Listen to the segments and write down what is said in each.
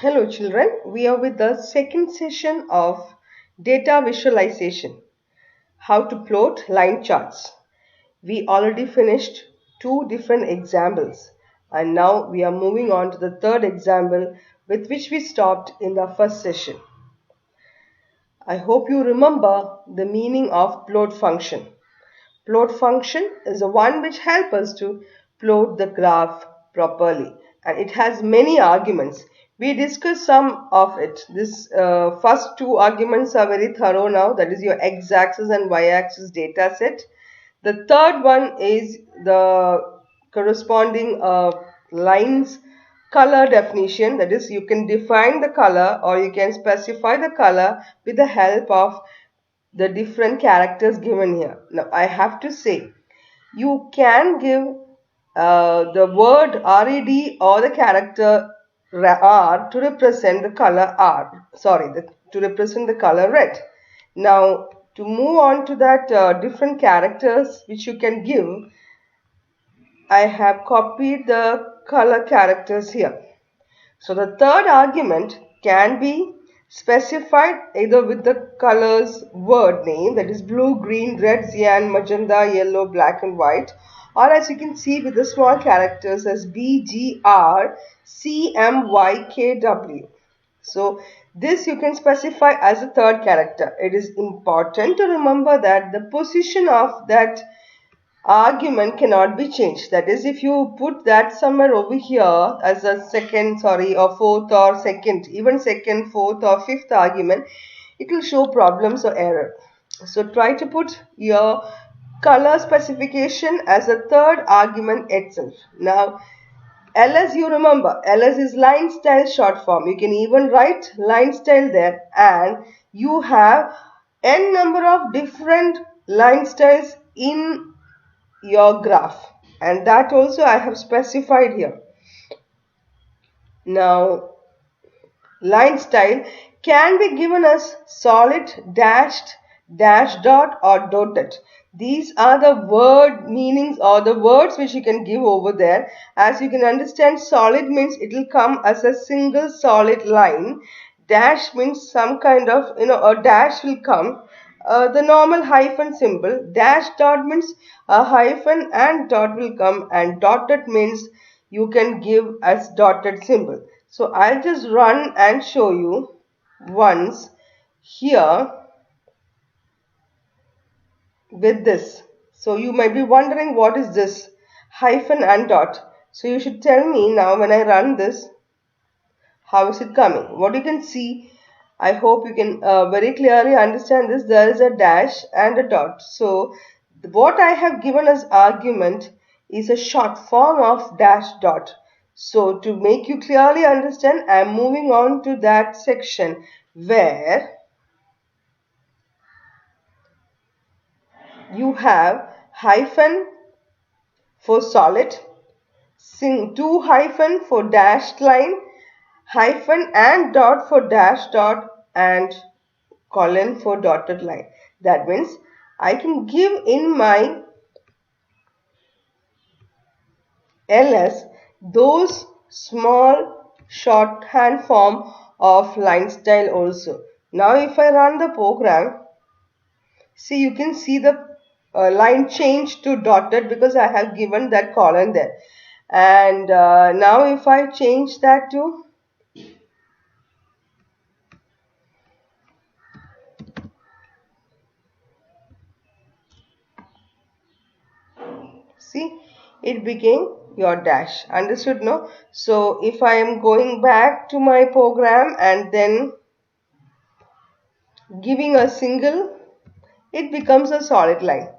Hello children, we are with the second session of data visualization, how to plot line charts. We already finished two different examples and now we are moving on to the third example with which we stopped in the first session. I hope you remember the meaning of plot function. Plot function is the one which helps us to plot the graph properly, and it has many arguments. We discussed some of it. This first two arguments are very thorough now, that is your x-axis and y-axis data set. The third one is the corresponding lines color definition, that is you can define the color or you can specify the color with the help of the different characters given here. Now I have to say, you can give the word red or the character r to represent the color to represent the color red. Now to move on to that different characters which you can give, I have copied the color characters here. So the third argument can be specified either with the colors word name, that is blue, green, red, cyan, magenta, yellow, black and white, or as you can see with the small characters as B, G, R, C, M, Y, K, W. So this you can specify as a third character. It is important to remember that the position of that argument cannot be changed. That is, if you put that somewhere over here as a second, or fourth or second, even second, fourth or fifth argument, it will show problems or error. So try to put your color specification as a third argument itself. Now ls, you remember, ls is line style short form. You can even write line style there, and you have n number of different line styles in your graph, and that also I have specified here. Now line style can be given as solid, dashed, dash dot or dotted. These are the word meanings or the words which you can give over there. As you can understand, solid means it will come as a single solid line. Dash means some kind of, a dash will come. The normal hyphen symbol. Dash dot means a hyphen and dot will come, and dotted means you can give as dotted symbol. So I'll just run and show you once here with this. So you might be wondering, what is this hyphen and dot? So you should tell me now when I run this, how is it coming? What you can see, I hope you can very clearly understand this. There is a dash and a dot. So what I have given as argument is a short form of dash dot. So to make you clearly understand, I am moving on to that section where you have hyphen for solid, two hyphen for dashed line, hyphen and dot for dash dot, and colon for dotted line. That means I can give in my ls those small shorthand form of line style also. Now if I run the program, see, you can see the line change to dotted because I have given that colon there. And now if I change that to see, it became your dash. Understood, no? So if I am going back to my program and then giving a single, it becomes a solid line.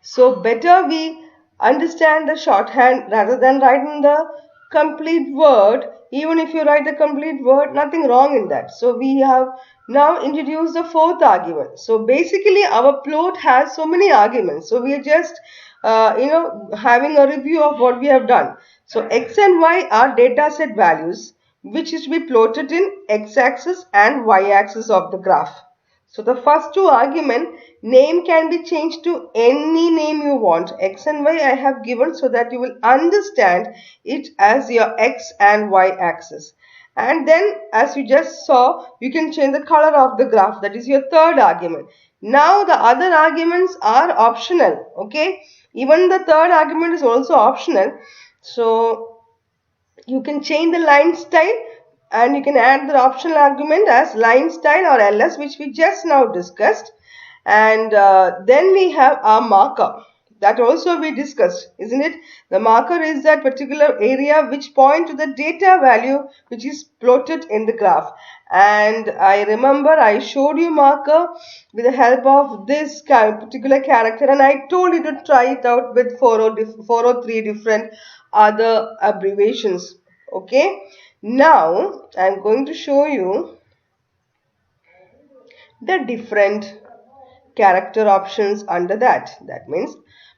So better we understand the shorthand rather than writing the complete word. Even if you write the complete word, nothing wrong in that. So we have now introduced the fourth argument. So basically our plot has so many arguments. So we are just having a review of what we have done. So x and y are data set values which is to be plotted in x-axis and y-axis of the graph. So the first two argument, name can be changed to any name you want. X and Y I have given so that you will understand it as your X and Y axis. And then, as you just saw, you can change the color of the graph. That is your third argument. Now the other arguments are optional. Okay, even the third argument is also optional. So you can change the line style, and you can add the optional argument as line style or ls, which we just now discussed. And then we have our marker. That also we discussed, isn't it? The marker is that particular area which point to the data value which is plotted in the graph. And I remember I showed you marker with the help of this particular character, and I told you to try it out with 403 different other abbreviations. Okay, now I'm going to show you the different character options under that. That means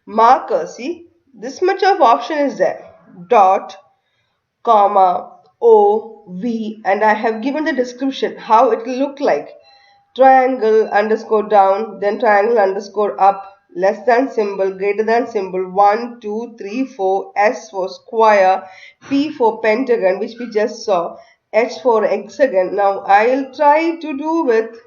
marker, see, this much of option is there: dot, comma, O, V, and I have given the description how it will look like: triangle underscore down, then triangle underscore up, less than symbol, greater than symbol, 1, 2, 3, 4, S for square, P for pentagon, which we just saw, H for hexagon. Now I'll try to do with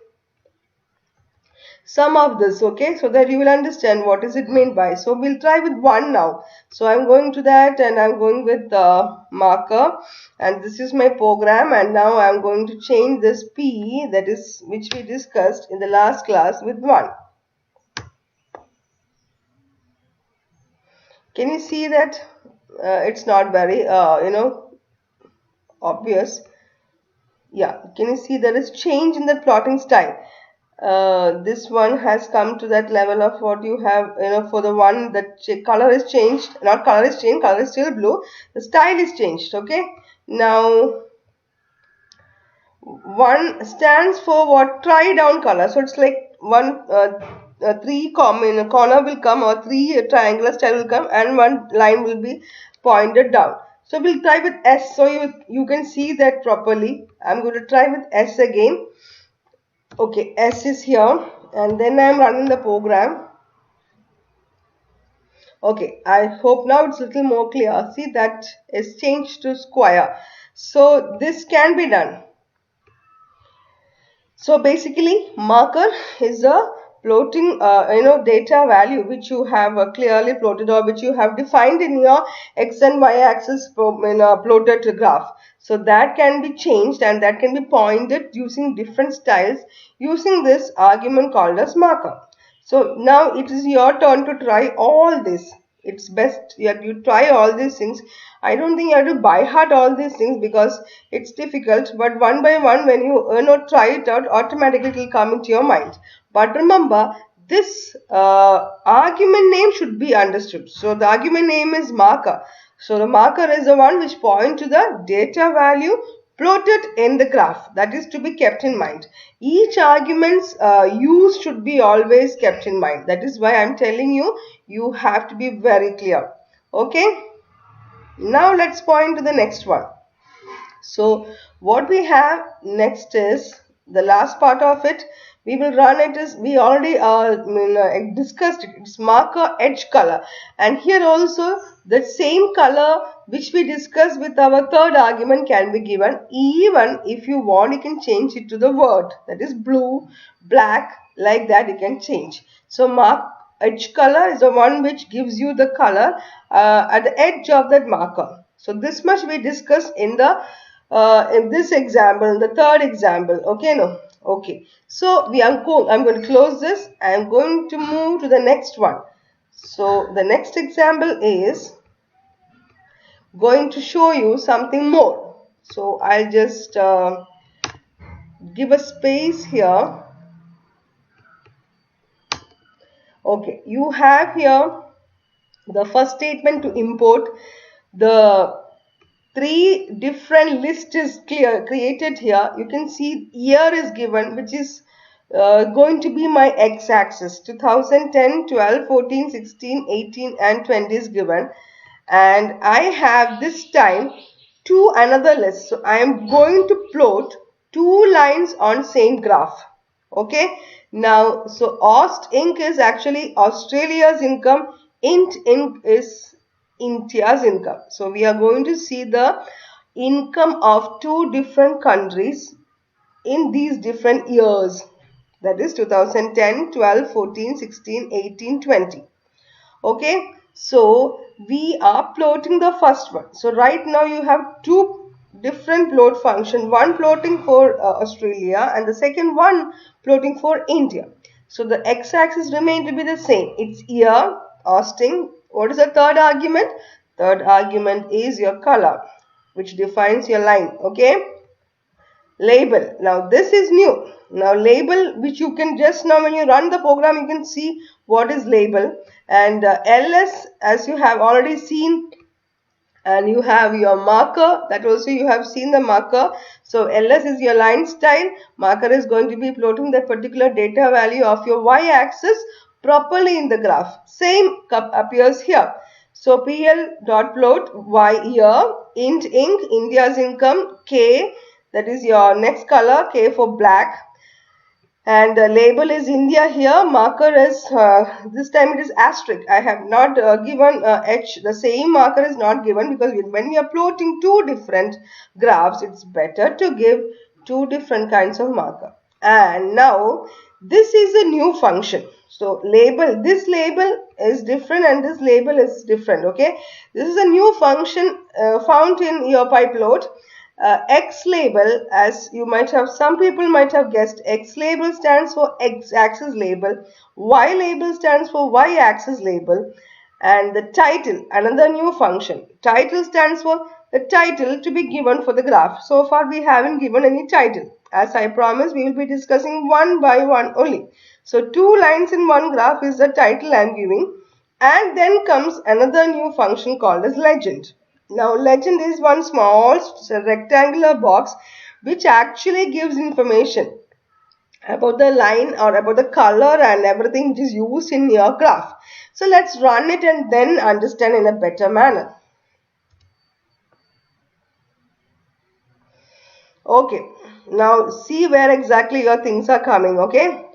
some of this, okay, so that you will understand what is it meant by. So we'll try with one now. So I'm going to that, and I'm going with the marker, and this is my program, and now I'm going to change this P, that is which we discussed in the last class, with 1. Can you see that it's not very obvious? Yeah, can you see there is change in the plotting style? This one has come to that level of what you have, for the one that color is changed, not color is changed, color is still blue, the style is changed. Okay, now 1 stands for what? Try down color. So it's like 3 corner will come, or 3 triangular style will come, and 1 line will be pointed down. So we'll try with S, so you can see that properly. I'm going to try with S again. Okay, S is here, and then I'm running the program. Okay, I hope now it's a little more clear. See, that is changed to square. So this can be done. So basically, marker is a plotting data value which you have clearly plotted, or which you have defined in your x and y axis plotted graph. So that can be changed, and that can be pointed using different styles using this argument called as marker. So now it is your turn to try all this. It's best you try all these things. I don't think you have to by heart all these things because it's difficult, but one by one, when you try it out, automatically it will come into your mind. But remember, this argument name should be understood. So the argument name is marker. So the marker is the one which points to the data value plotted in the graph. That is to be kept in mind. Each argument's use should be always kept in mind. That is why I am telling you, you have to be very clear. Okay. Now let's point to the next one. So what we have next is the last part of it. We will run it as we already discussed it. It's marker edge color, and here also the same color which we discussed with our third argument can be given. Even if you want, you can change it to the word, that is blue, black, like that you can change. So mark edge color is the one which gives you the color at the edge of that marker. So this much we discussed in the in this example, the third example. Okay, no. Okay, so I'm going to close this. I am going to move to the next one. So the next example is going to show you something more. So I'll just give a space here. Okay, you have here the first statement to import. The 3 different list is created here. You can see year is given, which is going to be my x-axis. 2010, 12, 14, 16, 18 and 20 is given. And I have this time to another list. So I am going to plot 2 lines on same graph. Okay. Now, so Aust Inc. is actually Australia's income. Int Inc. is India's income. So we are going to see the income of two different countries in these different years. That is 2010, 12, 14, 16, 18, 20. Okay, so we are plotting the first one. So right now you have two different plot function, one plotting for Australia and the second one plotting for India. So the x-axis remain to be the same. It's year, Austin. What is the third argument? Third argument is your color, which defines your line. Okay, label. Now this is new. Now label, which you can just now when you run the program you can see what is label, and ls, as you have already seen, and you have your marker, that also you have seen the marker. So ls is your line style, marker is going to be plotting that particular data value of your y-axis properly in the graph. Same appears here. So pl dot plot y year, int ink, India's income, k, that is your next color, k for black, and label is India here. Marker is this time it is asterisk. I have not given H. The same marker is not given because when we are plotting two different graphs, it's better to give two different kinds of marker. And now this is a new function. So label, this label is different and this label is different. Okay, this is a new function found in your pyplot. X label, as you might have, some people might have guessed, X label stands for x-axis label, Y label stands for y-axis label, and the title, another new function. Title stands for the title to be given for the graph. So far we haven't given any title. As I promised, we will be discussing one by one only. So two lines in one graph is the title I am giving, and then comes another new function called as legend. Now legend is one small rectangular box which actually gives information about the line or about the color and everything which is used in your graph. So let's run it and then understand in a better manner. Okay, now see where exactly your things are coming. Okay,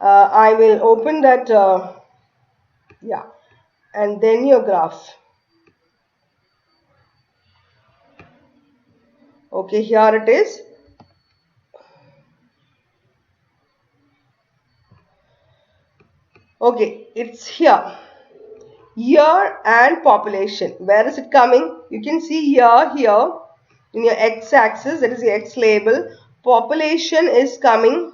I will open that yeah, and then your graph. Okay, here it is. Okay, it's here. Year and population. Where is it coming? You can see year here in your x-axis, that is the x label. Population is coming,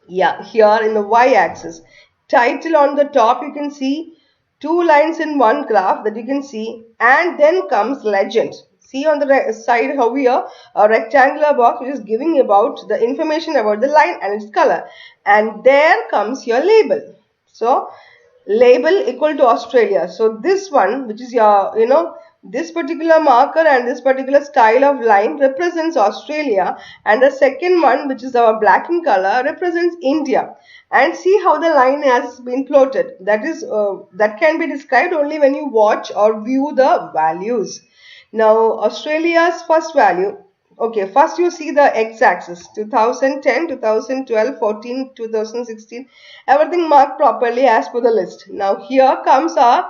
yeah, here in the y-axis. Title on the top, you can see two lines in one graph that you can see, and then comes legend. See on the side how here a rectangular box which is giving about the information about the line and its color, and there comes your label. So label equal to Australia. So this one, which is your, this particular marker and this particular style of line represents Australia, and the second one, which is our black in color, represents India. And see how the line has been plotted. That is that can be described only when you watch or view the values. Now Australia's first value. Okay, first you see the x-axis, 2010, 2012, 14, 2016, everything marked properly as per the list. Now here comes our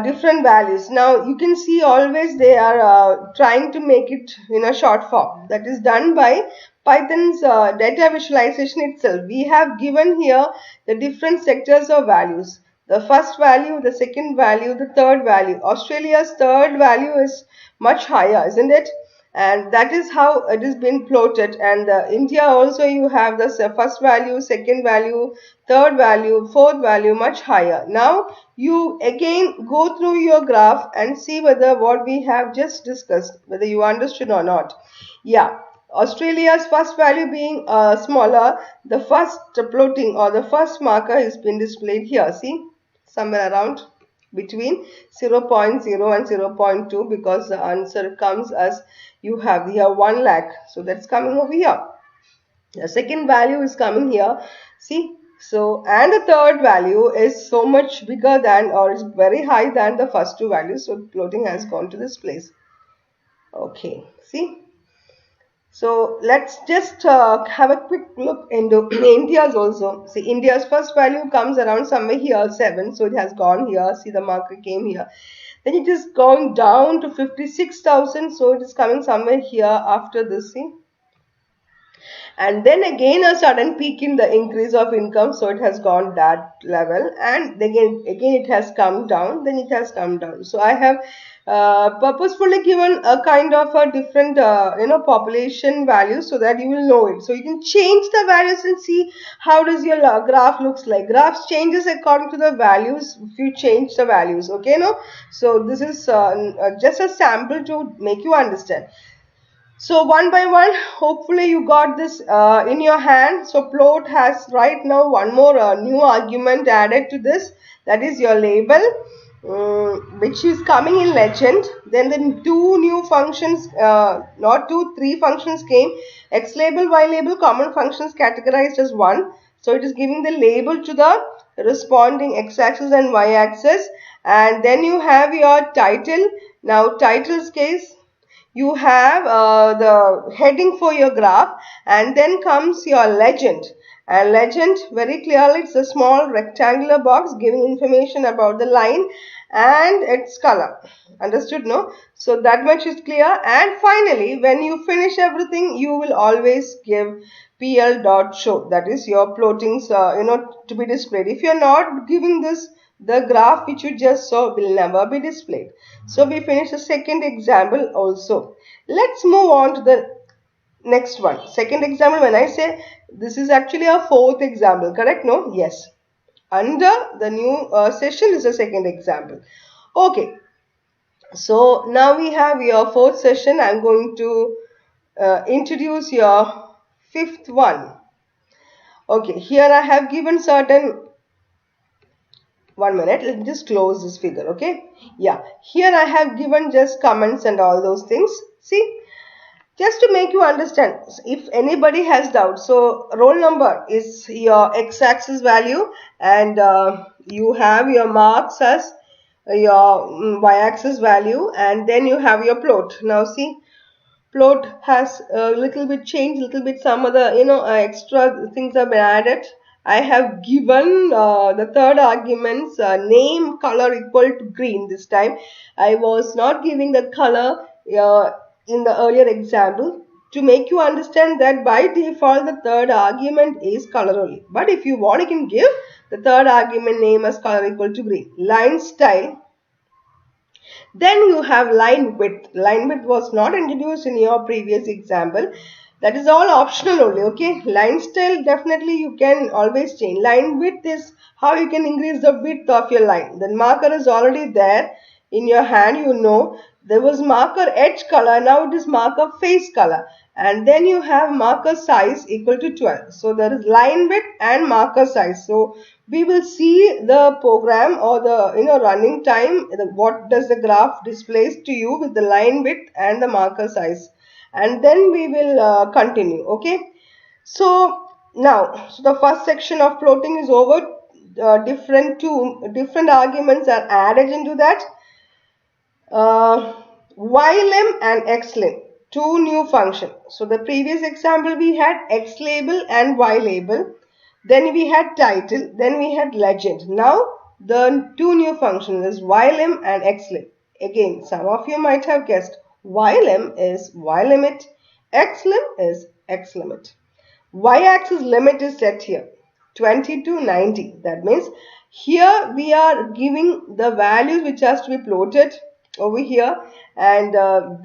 different values. Now you can see always they are trying to make it in a short form. That is done by Python's data visualization itself. We have given here the different sectors of values. The first value, the second value, the third value. Australia's third value is much higher, isn't it? And that is how it has been plotted. And India also, you have the first value, second value, third value, fourth value much higher. Now you again go through your graph and see whether what we have just discussed, whether you understood or not. Yeah, Australia's first value being smaller, the first plotting or the first marker has been displayed here. See, somewhere around between 0.0 and 0.2, because the answer comes as you have here 1 lakh. So that's coming over here. The second value is coming here. See, so and the third value is so much bigger than, or is very high than the first two values. So plotting has gone to this place. Okay, see. So let's just have a quick look into India's also. See, India's first value comes around somewhere here 7, so it has gone here. See, the marker came here. then it is going down to 56,000, so it is coming somewhere here after this, see, and then again a sudden peak in the increase of income, so it has gone that level, and again it has come down, then it has come down. So I have purposefully given a kind of a different population value so that you will know it. So you can change the values and see how does your graph looks like. Graphs changes according to the values if you change the values, okay, no? So this is just a sample to make you understand. So one by one, hopefully you got this in your hand. So plot has right now one more new argument added to this, that is your label, which is coming in legend. Then the two new functions, not two, three functions came, x label, y label, common functions categorized as one. So it is giving the label to the responding x-axis and y-axis, and then you have your title. Now title's case, you have the heading for your graph, and then comes your legend. And legend, very clearly, it's a small rectangular box giving information about the line and its color. Understood, no? So that much is clear. And finally, when you finish everything, you will always give pl.show, that is your plotings to be displayed. If you are not giving this, the graph which you just saw will never be displayed. So we finished the second example also. Let's move on to the next one. Second example, when I say, this is actually a fourth example, correct? No? Yes. Under the new session is a second example. Okay. So now we have your fourth session. I'm going to introduce your fifth one. Okay. Here I have given certain, one minute, let me just close this figure, okay? Yeah, here I have given just comments and all those things. See, just to make you understand, if anybody has doubt, so roll number is your x-axis value, and you have your marks as your y-axis value, and then you have your plot. Now see, plot has a little bit changed, little bit some other extra things have been added. I have given the third argument's name color equal to green this time. I was not giving the color in the earlier example to make you understand that by default the third argument is color only. But if you want, you can give the third argument name as color equal to green. Line style. Then you have line width. Line width was not introduced in your previous example. That is all optional only, okay? Line style, definitely you can always change. Line width is how you can increase the width of your line. The marker is already there in your hand, you know. There was marker edge color, now it is marker face color. And then you have marker size equal to 12. So there is line width and marker size. So we will see the program or the running time, what does the graph displays to you with the line width and the marker size. And then we will continue, okay? So now, so the first section of plotting is over. Different arguments are added into that. Y-lim and X-lim, two new functions. So the previous example we had X label and Y label. Then we had title. Then we had legend. Now the two new functions is Y-lim and X-lim. Again, some of you might have guessed. Y-lim is Y-limit, X-lim is X-limit. Y-axis limit is set here, 20 to 90. That means here we are giving the values which has to be plotted over here, and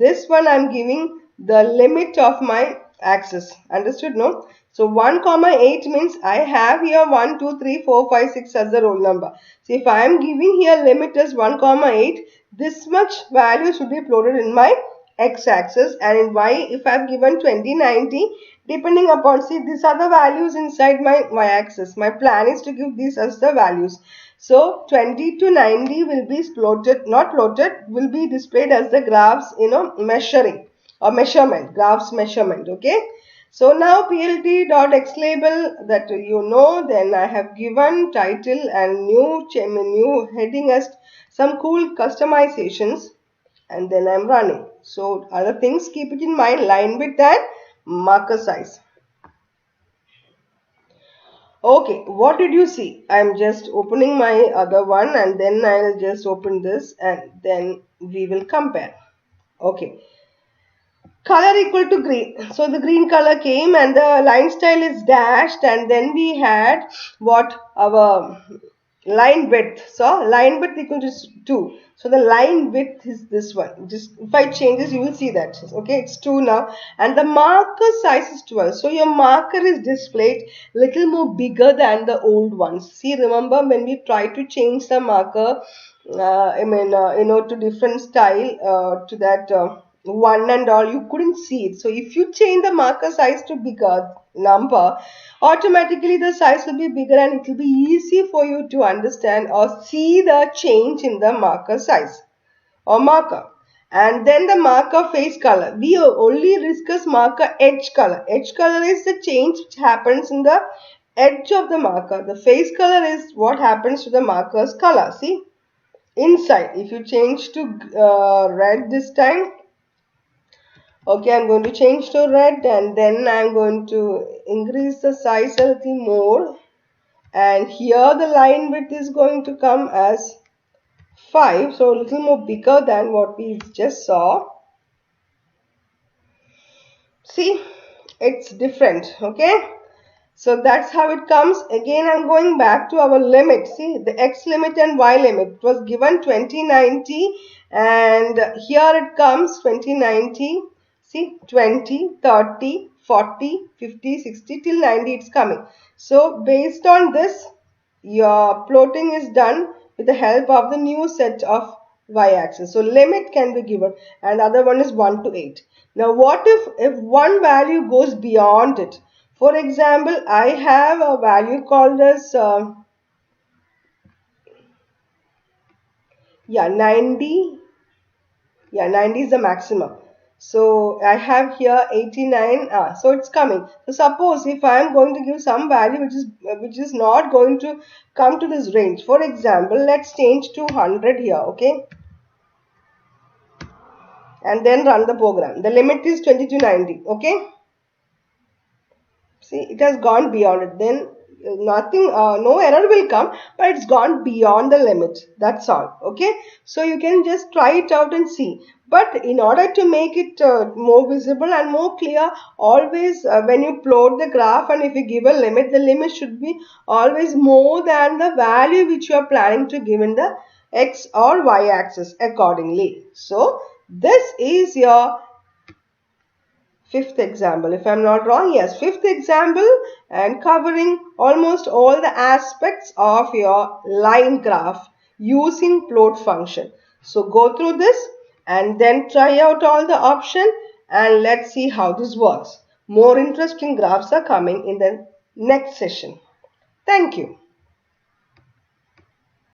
this one I am giving the limit of my axis. Understood, no? So 1, 8 means I have here 1, 2, 3, 4, 5, 6 as the roll number. So if I am giving here limit as 1, 8, this much value should be plotted in my x-axis, and in y, if I have given 20, 90, depending upon, see, these are the values inside my y-axis. My plan is to give these as the values. So 20 to 90 will be plotted, not plotted, will be displayed as the graphs, measuring or measurement, graphs measurement, okay? So now plt.xlabel, that you know, then I have given title and new heading as some cool customizations, and then I'm running. So other things, keep it in mind, line width and marker size. Okay, what did you see? I'm just opening my other one and then I'll just open this and then we will compare. Okay, color equal to green. So the green color came and the line style is dashed, and then we had what our line width. So line width equal to 2. So the line width is this one. Just if I change this, you will see that. Okay, it's 2 now, and the marker size is 12. So your marker is displayed little more bigger than the old ones. See, remember when we try to change the marker, to different style, to that one and all, you couldn't see it. So if you change the marker size to bigger number, automatically the size will be bigger and it will be easy for you to understand or see the change in the marker size or marker. And then the marker face color. We only discuss marker edge color. Edge color is the change which happens in the edge of the marker. The face color is what happens to the marker's color. See, inside. If you change to red this time, okay, I'm going to change to red and then I'm going to increase the size a little more, and here the line width is going to come as 5, so a little more bigger than what we just saw. See, it's different. Okay, so that's how it comes. Again, I'm going back to our limit. See, the x limit and y limit. It was given 2090 and here it comes 2090. See, 20, 30, 40, 50, 60 till 90 it's coming. So based on this, your plotting is done with the help of the new set of y-axis. So limit can be given and other one is 1 to 8. Now what if one value goes beyond it? For example, I have a value called as 90. Yeah, 90 is the maximum. So I have here 89. So it's coming. So suppose if I am going to give some value which is not going to come to this range. For example, let's change to 100 here. Okay, and then run the program. The limit is 20 to 90. Okay. See, it has gone beyond it. Then nothing, no error will come, but it's gone beyond the limit. That's all. Okay. So you can just try it out and see. But in order to make it more visible and more clear, always when you plot the graph and if you give a limit, the limit should be always more than the value which you are planning to give in the x or y axis accordingly. So this is your fifth example, if I'm not wrong. Yes, fifth example, and covering almost all the aspects of your line graph using plot function. So go through this and then try out all the option and let's see how this works. More interesting graphs are coming in the next session. Thank you.